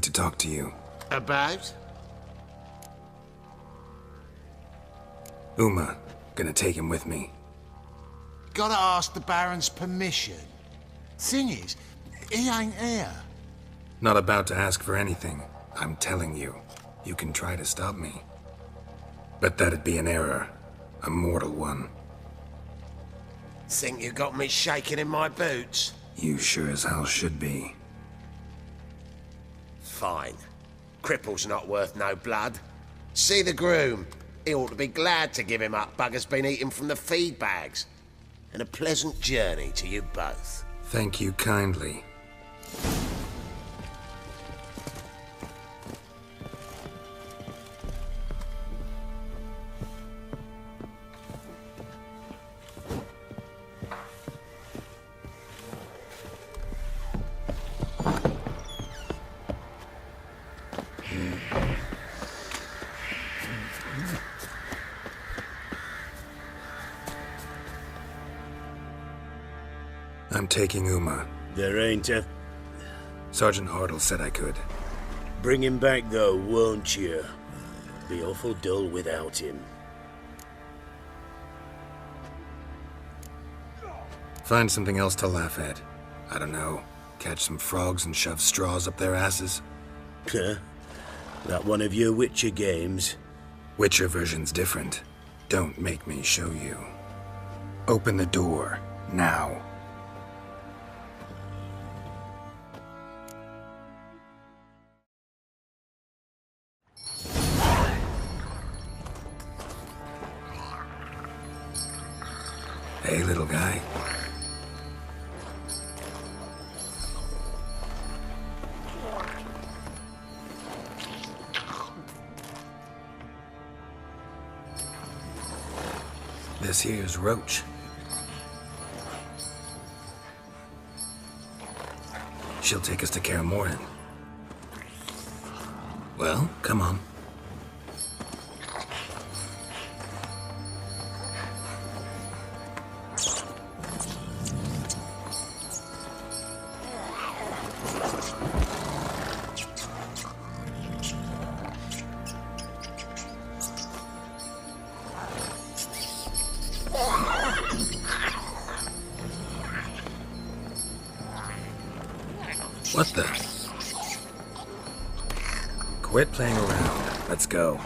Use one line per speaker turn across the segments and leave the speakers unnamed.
to talk to you.
About?
Uma. Gonna take him with me.
Gotta ask the Baron's permission. Thing is, he ain't here.
Not about to ask for anything. I'm telling you. You can try to stop me. But that'd be an error. A mortal one.
Think you got me shaking in my boots?
You sure as hell should be.
Fine. Cripple's not worth no blood. See the groom. He ought to be glad to give him up. Bugger's been eating from the feed bags. And a pleasant journey to you both.
Thank you kindly. I'm taking Uma.
There ain't a...
Sergeant Hartle said I could.
Bring him back, though, won't you? Be awful dull without him.
Find something else to laugh at. I don't know. Catch some frogs and shove straws up their asses.
Huh? That one of your Witcher games?
Witcher version's different. Don't make me show you. Open the door. Now. Hey, little guy. This here's Roach. She'll take us to Kaer Morhen. Well, come on. What the? Quit playing around. Let's go.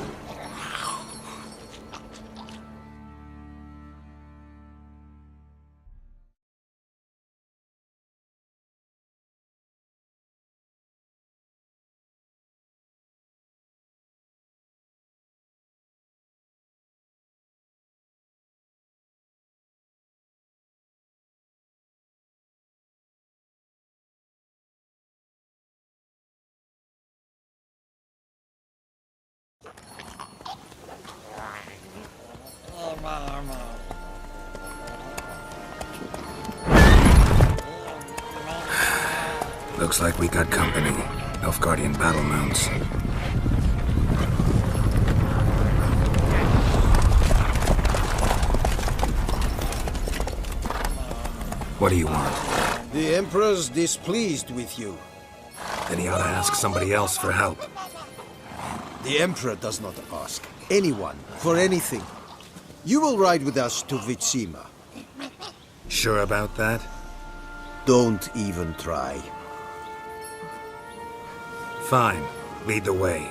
Looks like we got company. Nilfgaardian battle mounts. What do you want?
The Emperor's displeased with you.
Then he ought to ask somebody else for help.
The Emperor does not ask anyone for anything. You will ride with us to Vitsima.
Sure about that?
Don't even try.
Fine. Lead the way.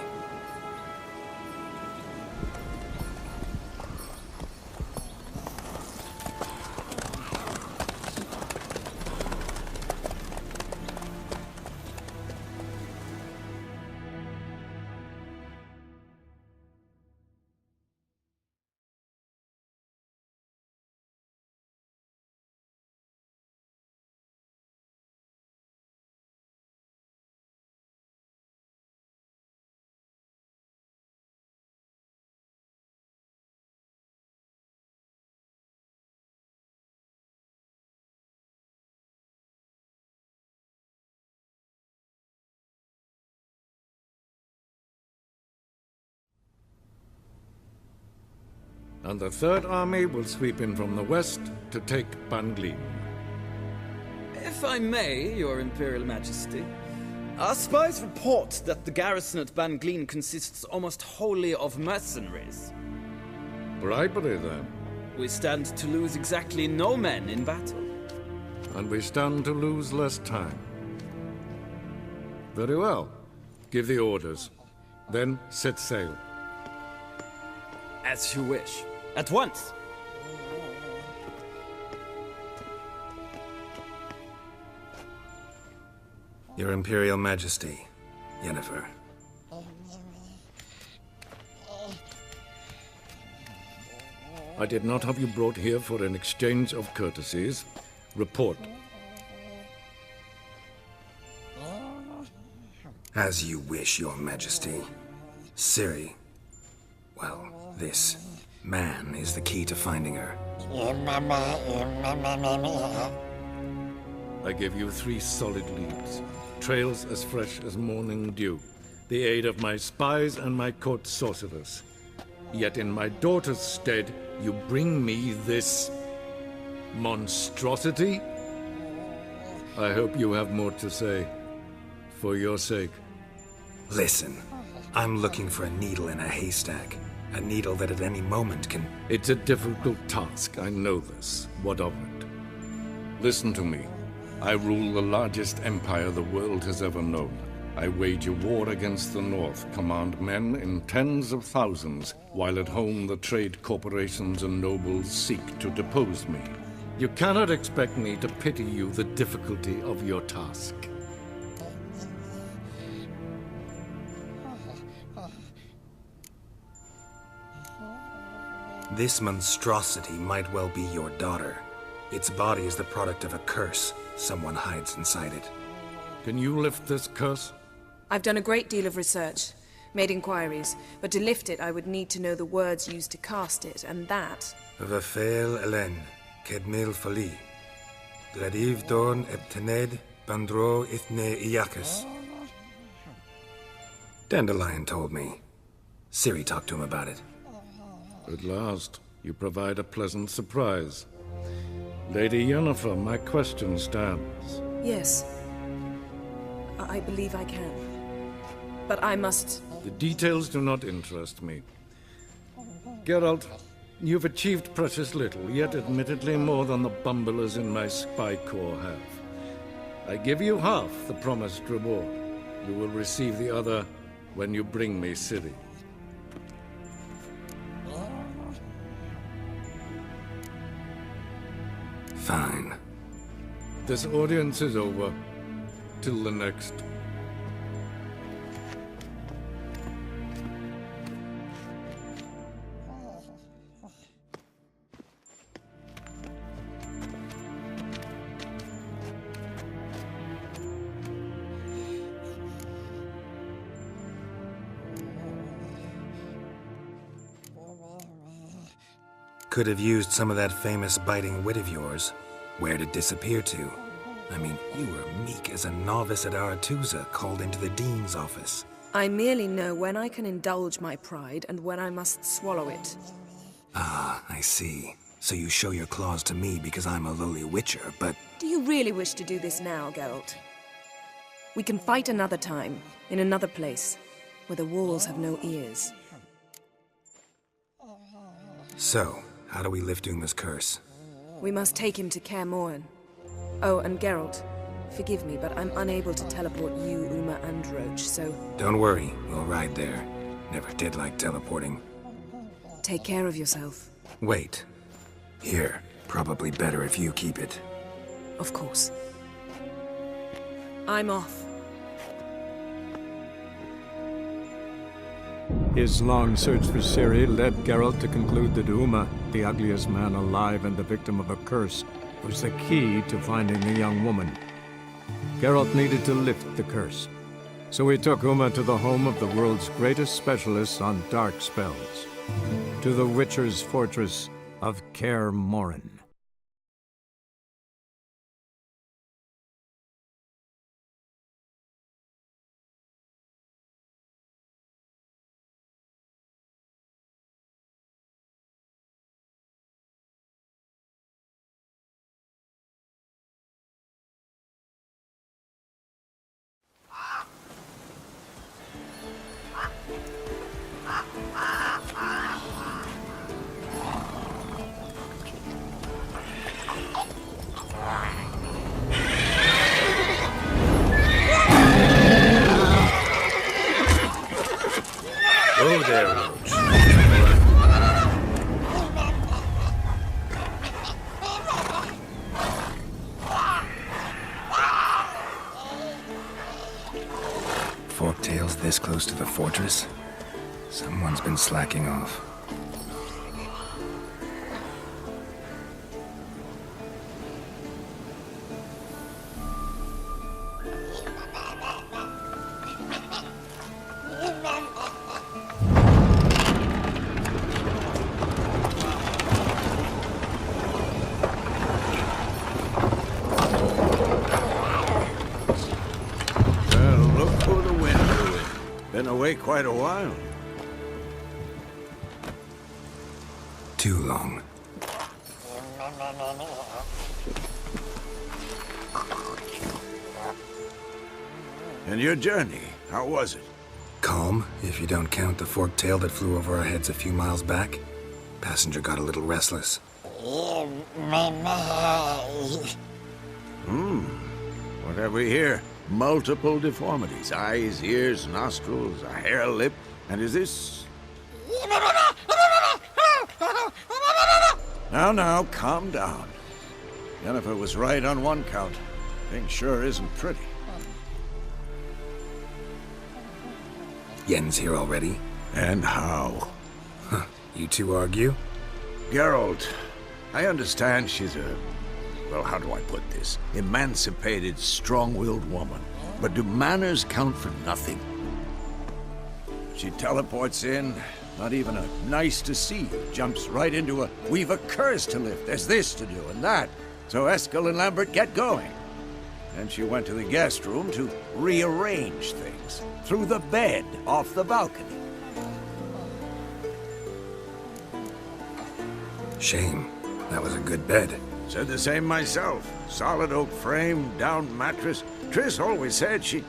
And the Third Army will sweep in from the west to take Ban Gleam.
If I may, Your Imperial Majesty, Our spies report that the garrison at Ban Gleen consists almost wholly of mercenaries.
Bribery, then.
We stand to lose exactly no men in battle.
And we stand to lose less time. Very well. Give the orders. Then set sail.
As you wish. At once!
Your Imperial Majesty, Yennefer.
I did not have you brought here for an exchange of courtesies. Report.
As you wish, Your Majesty. Ciri. Well, this man is the key to finding her.
I give you 3 solid leads. Trails as fresh as morning dew. The aid of my spies and my court sorcerers. Yet in my daughter's stead, you bring me this monstrosity? I hope you have more to say. For your sake.
Listen, I'm looking for a needle in a haystack. A needle that at any moment can...
It's a difficult task, I know this. What of it? Listen to me. I rule the largest empire the world has ever known. I wage a war against the North, command men in tens of thousands, while at home the trade corporations and nobles seek to depose me. You cannot expect me to pity you the difficulty of your task.
This monstrosity might well be your daughter. Its body is the product of a curse. Someone hides inside it.
Can you lift this curse?
I've done a great deal of research, made inquiries, but to lift it I would need to know the words used to cast it, and that...
Vafel Elen, Kedmil Fali, Gladiv Dorn et Tened, Bandro Ithne Iacus. Dandelion told me. Ciri talked to him about it.
At last, you provide a pleasant surprise. Lady Yennefer, my question stands.
Yes. I believe I can. But I must...
The details do not interest me. Geralt, you've achieved precious little, yet admittedly more than the bumblers in my spy corps have. I give you half the promised reward. You will receive the other when you bring me Ciri.
Fine.
This audience is over. Till the next.
Could have used some of that famous biting wit of yours. Where'd it disappear to? I mean, you were meek as a novice at Aretusa called into the Dean's office.
I merely know when I can indulge my pride and when I must swallow it.
Ah, I see. So you show your claws to me because I'm a lowly witcher, but...
Do you really wish to do this now, Geralt? We can fight another time, in another place, where the walls have no ears.
So, how do we lift Uma's curse?
We must take him to Kaer Morhen. Oh, and Geralt, forgive me, but I'm unable to teleport you, Uma, and Roach, so...
Don't worry, we'll ride there. Never did like teleporting.
Take care of yourself.
Wait. Here, probably better if you keep it.
Of course. I'm off.
His long search for Ciri led Geralt to conclude that Uma, the ugliest man alive and the victim of a curse, was the key to finding the young woman. Geralt needed to lift the curse, so he took Uma to the home of the world's greatest specialists on dark spells, to the Witcher's fortress of Kaer Morhen.
this close to the fortress? Someone's been slacking off.
Been away quite a while.
Too long.
And your journey, how was it?
Calm, if you don't count the forked tail that flew over our heads a few miles back. Passenger got a little restless.
What have we here? Multiple deformities. Eyes, ears, nostrils, a hair lip. And is this... Now, calm down. Jennifer was right on one count. Thing sure isn't pretty.
Yen's here already?
And how?
Huh. You two argue?
Geralt, I understand she's a... well, how do I put this? Emancipated, strong-willed woman. But do manners count for nothing? She teleports in, not even a nice to see you, jumps right into a, we've a curse to lift, there's this to do and that. So Eskel and Lambert get going. And she went to the guest room to rearrange things. Through the bed, off the balcony.
Shame. That was a good bed.
Said the same myself. Solid oak frame, down mattress. Triss always said she...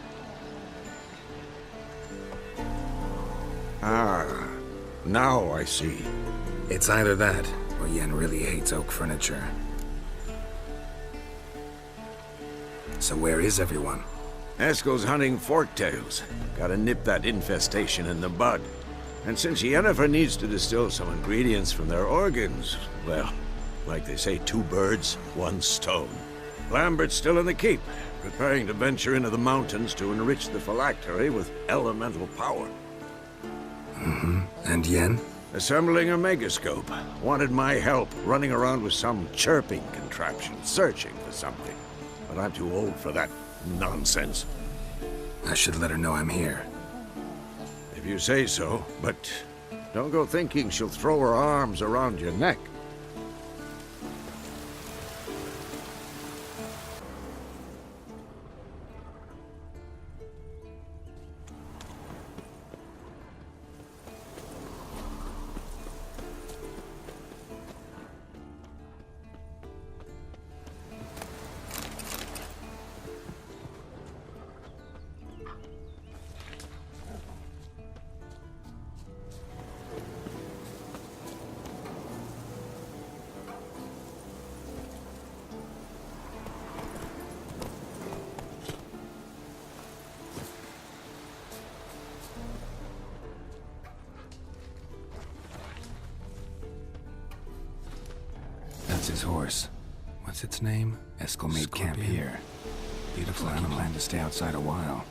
Ah, now I see.
It's either that, or Yen really hates oak furniture. So where is everyone?
Eskel's hunting forktails. Gotta nip that infestation in the bud. And since Yennefer needs to distill some ingredients from their organs, well, like they say, 2 birds, 1 stone. Lambert's still in the keep, preparing to venture into the mountains to enrich the phylactery with elemental power.
And Yen?
Assembling a megascope. Wanted my help running around with some chirping contraption, searching for something. But I'm too old for that nonsense.
I should let her know I'm here.
If you say so, but don't go thinking she'll throw her arms around your neck.
That's his horse. What's its name? Eskel made camp here. Beautiful animal. Plan to stay outside a while.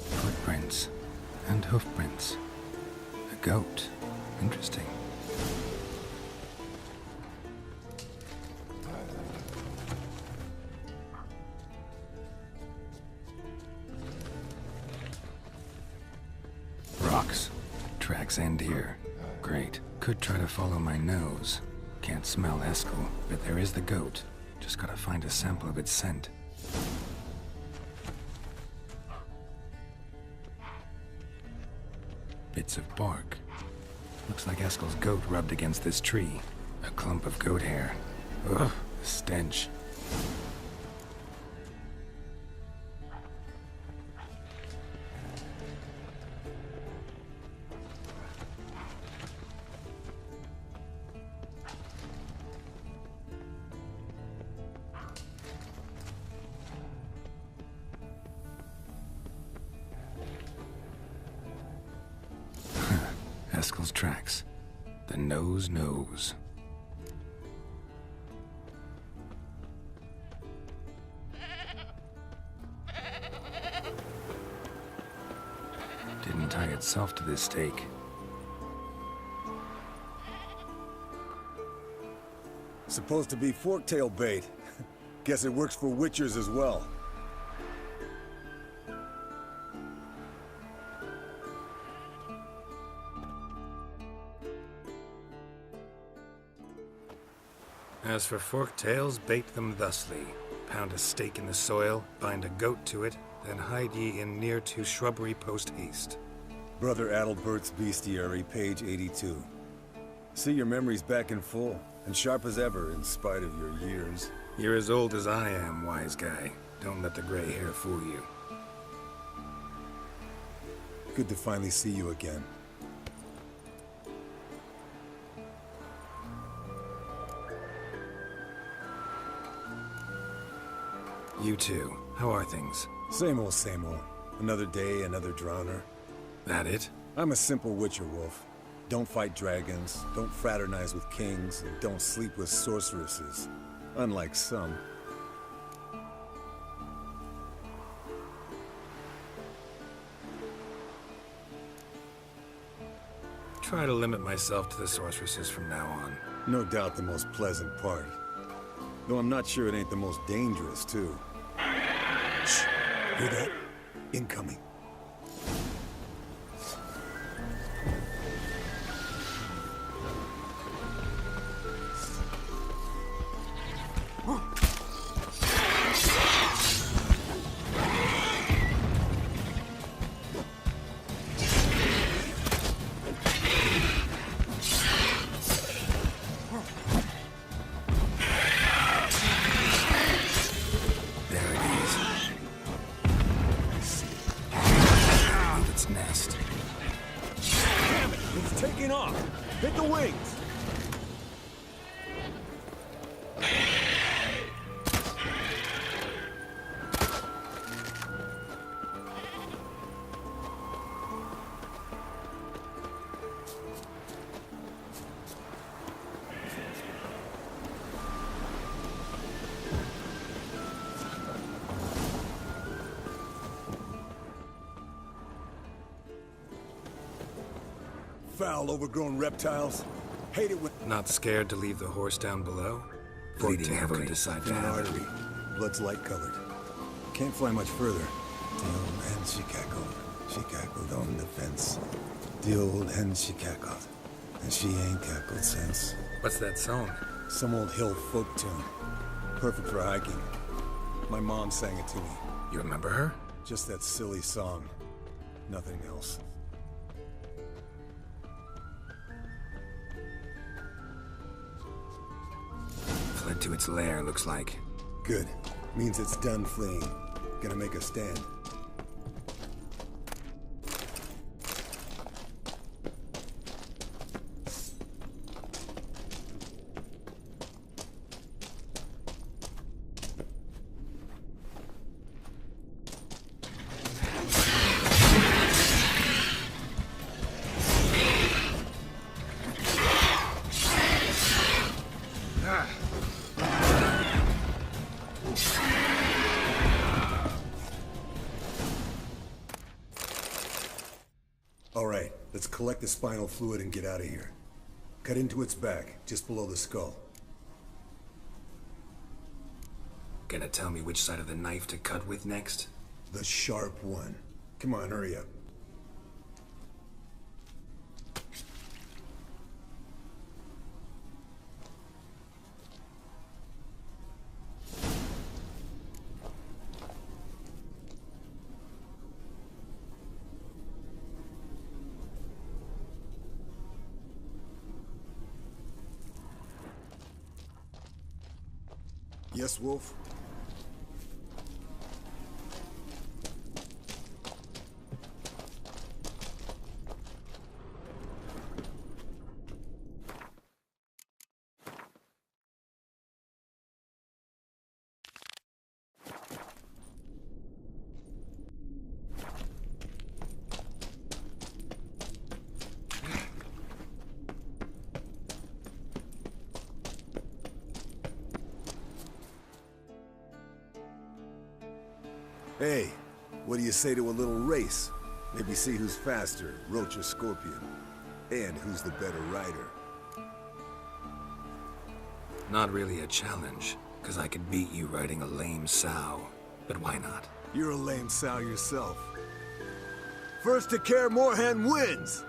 Footprints and hoofprints. A goat. Interesting. Rocks. Tracks end here. Great. Could try to follow my nose. Can't smell Eskel, but there is the goat. Just gotta find a sample of its scent. Bits of bark. Looks like Eskel's goat rubbed against this tree. A clump of goat hair. Ugh, the stench. tracks. The nose knows. Didn't tie itself to this stake.
Supposed to be forktail bait. Guess it works for witchers as well.
As for forked tails, bait them thusly. Pound a stake in the soil, bind a goat to it, then hide ye in near to shrubbery post haste.
Brother Adalbert's Bestiary, page 82. See your memories back in full, and sharp as ever in spite of your years.
You're as old as I am, wise guy. Don't let the gray hair fool you.
Good to finally see you again.
You too. How are things?
Same old, same old. Another day, another drowner.
That it?
I'm a simple witcher, Wolf. Don't fight dragons, don't fraternize with kings, and don't sleep with sorceresses. Unlike some.
Try to limit myself to the sorceresses from now on.
No doubt the most pleasant part. Though I'm not sure it ain't the most dangerous, too. Shh! Hear that? Incoming.
Nest.
Damn it! It's taking off! Hit the wings! Foul, overgrown reptiles. Hate it when...
Not scared to leave the horse down below?
Bleeding
Or
heavily.
decide to
Thin
have it?
artery. Blood's light-colored. Can't fly much further. The old hen she cackled. She cackled on the fence. The old hen she cackled. And she ain't cackled since.
What's that song?
Some old hill folk tune. Perfect for hiking. My mom sang it to me.
You remember her?
Just that silly song. Nothing else.
Fled to its lair, looks like.
Good. Means it's done fleeing. Gonna make a stand. All right, let's collect the spinal fluid and get out of here. Cut into its back, just below the skull.
Gonna tell me which side of the knife to cut with next?
The sharp one. Come on, hurry up. Yes, Wolf? Hey, what do you say to a little race? Maybe see who's faster, Roach or Scorpion. And who's the better rider.
Not really a challenge, because I could beat you riding a lame sow. But why not?
You're a lame sow yourself. First to Kaer Morhen wins!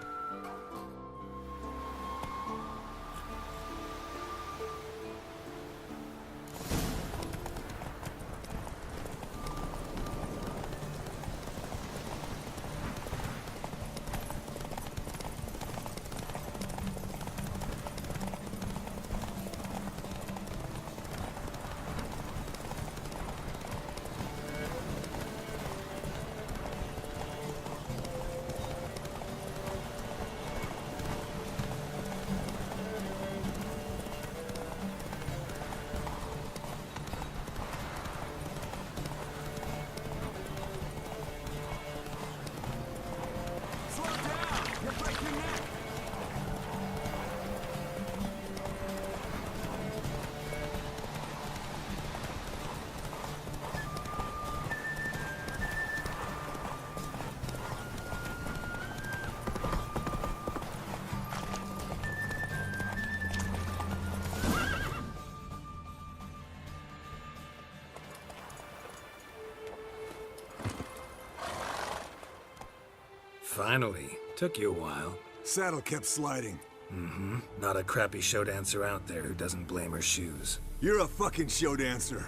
Finally. Took you a while.
Saddle kept sliding.
Mm-hmm. Not a crappy show dancer out there who doesn't blame her shoes.
You're a fucking show dancer.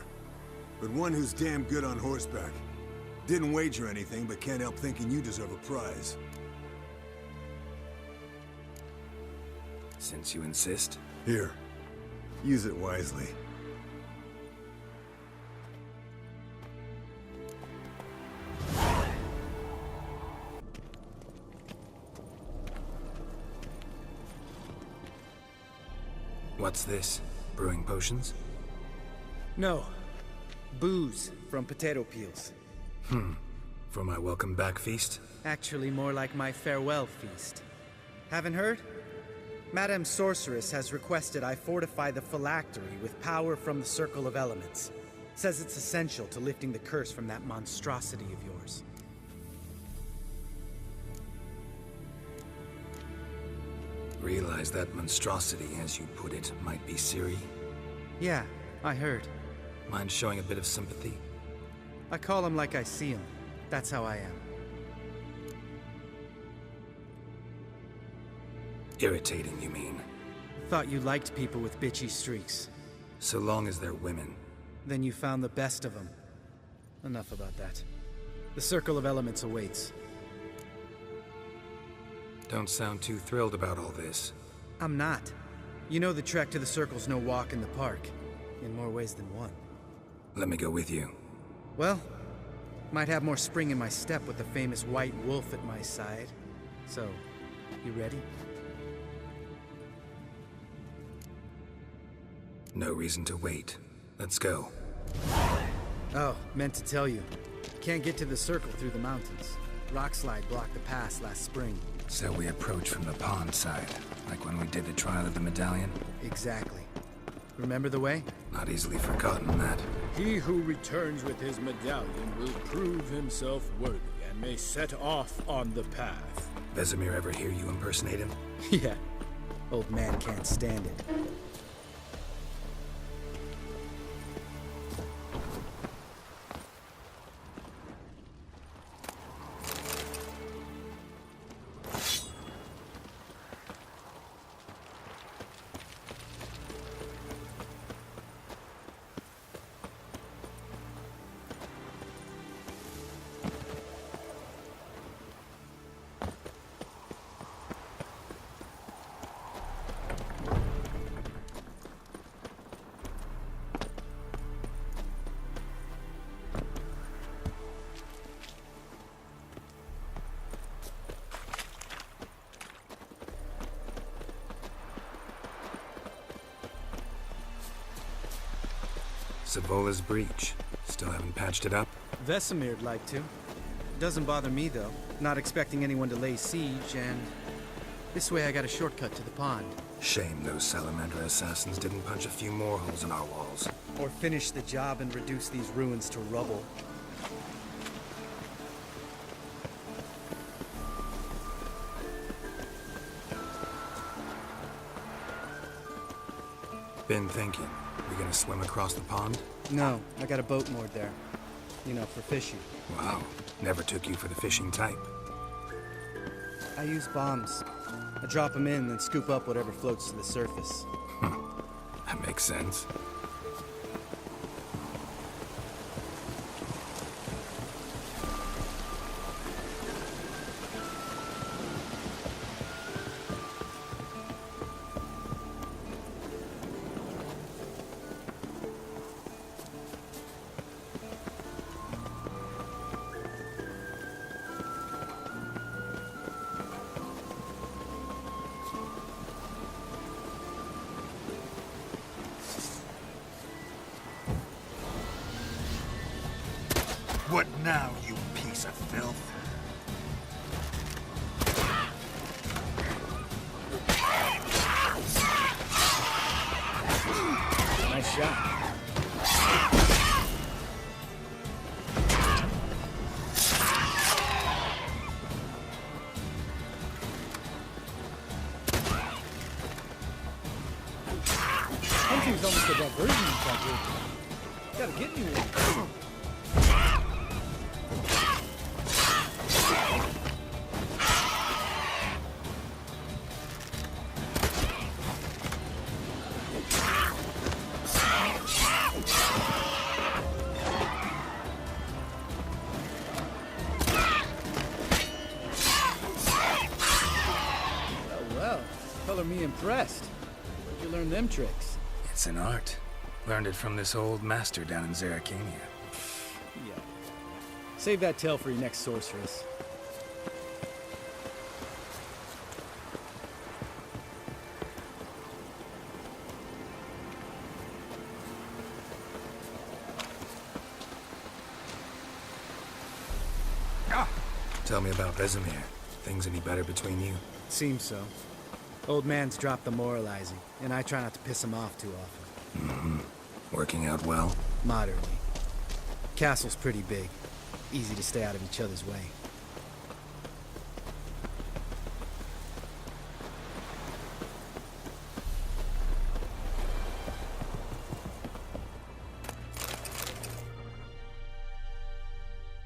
But one who's damn good on horseback. Didn't wager anything, but can't help thinking you deserve a prize.
Since you insist.
Here. Use it wisely.
What's this? Brewing potions?
No. Booze from potato peels.
For my welcome back feast?
Actually, more like my farewell feast. Haven't heard? Madame Sorceress has requested I fortify the phylactery with power from the Circle of Elements. Says it's essential to lifting the curse from that monstrosity of yours.
Realize that monstrosity, as you put it, might be Ciri?
Yeah, I heard.
Mind showing a bit of sympathy?
I call him like I see him. That's how I am.
Irritating, you mean?
Thought you liked people with bitchy streaks.
So long as they're women.
Then you found the best of them. Enough about that. The Circle of Elements awaits.
Don't sound too thrilled about all this.
I'm not. You know the trek to the Circle's no walk in the park. In more ways than one.
Let me go with you.
Well, might have more spring in my step with the famous white wolf at my side. So, you ready?
No reason to wait. Let's go.
Oh, meant to tell you. Can't get to the Circle through the mountains. Rockslide blocked the pass last spring.
So we approach from the pond side, like when we did the trial of the medallion?
Exactly. Remember the way?
Not easily forgotten, that.
He who returns with his medallion will prove himself worthy and may set off on the path.
Vesemir ever hear you impersonate him?
Yeah. Old man can't stand it.
Savola's breach. Still haven't patched it up?
Vesemir'd like to. Doesn't bother me, though. Not expecting anyone to lay siege, and... this way I got a shortcut to the pond.
Shame those Salamander assassins didn't punch a few more holes in our walls.
Or finish the job and reduce these ruins to rubble.
Been thinking. We gonna swim across the pond?
No, I got a boat moored there. You know, for fishing.
Wow. Never took you for the fishing type.
I use bombs. I drop them in, then scoop up whatever floats to the surface.
That makes sense.
What now, you piece of filth?
Nice shot. Hunting's almost a diversion project. Gotta get me one. Well, color me impressed. Where'd you learn them tricks?
It's an art. Learned it from this old master down in Zeracania.
Yeah. Save that tale for your next sorceress.
Tell me about Vesemir. Things any better between you?
Seems so. Old man's dropped the moralizing, and I try not to piss him off too often.
Mm-hmm. Working out well?
Moderately. Castle's pretty big. Easy to stay out of each other's way.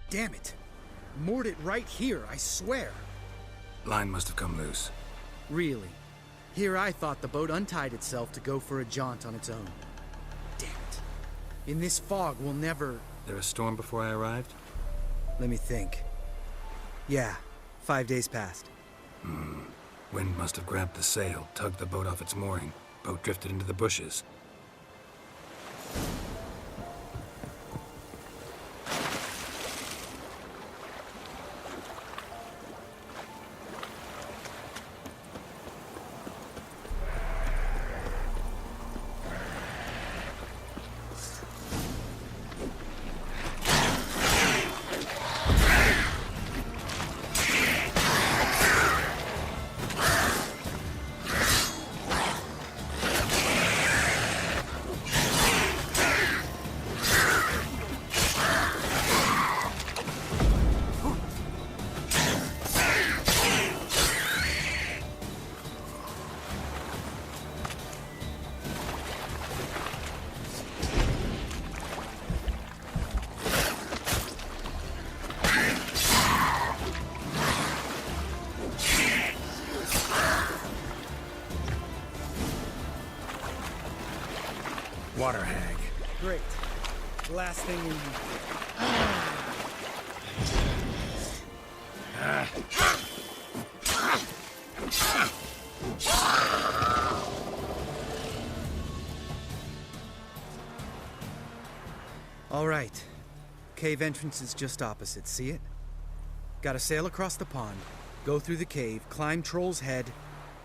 Damn it! Moored it right here, I swear!
Line must have come loose.
Really? Here I thought the boat untied itself to go for a jaunt on its own. Damn it. In this fog, we'll never...
There a storm before I arrived?
Let me think. Yeah, 5 days passed.
Wind must have grabbed the sail, tugged the boat off its mooring. Boat drifted into the bushes. Water hag.
Great. Last thing we need. All right. Cave entrance is just opposite, see it? Gotta sail across the pond, go through the cave, climb Troll's Head,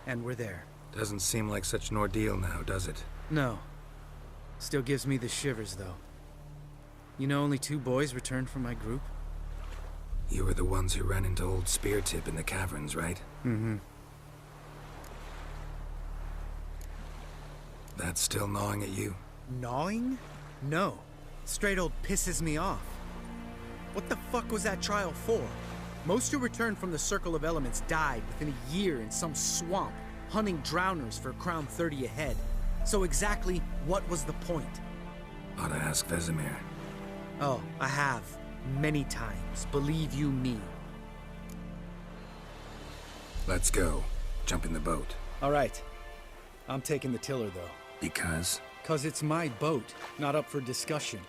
and we're there.
Doesn't seem like such an ordeal now, does it?
No. Still gives me the shivers, though. You know only 2 boys returned from my group?
You were the ones who ran into old Speartip in the caverns, right?
Mm-hmm.
That's still gnawing at you?
Gnawing? No. Straight old pisses me off. What the fuck was that trial for? Most who returned from the Circle of Elements died within a year in some swamp, hunting drowners for a crown 30 a head. So exactly what was the point?
Ought to ask Vesemir.
Oh, I have. Many times, believe you me.
Let's go. Jump in the boat.
All right. I'm taking the tiller, though.
Because?
'Cause it's my boat, not up for discussion.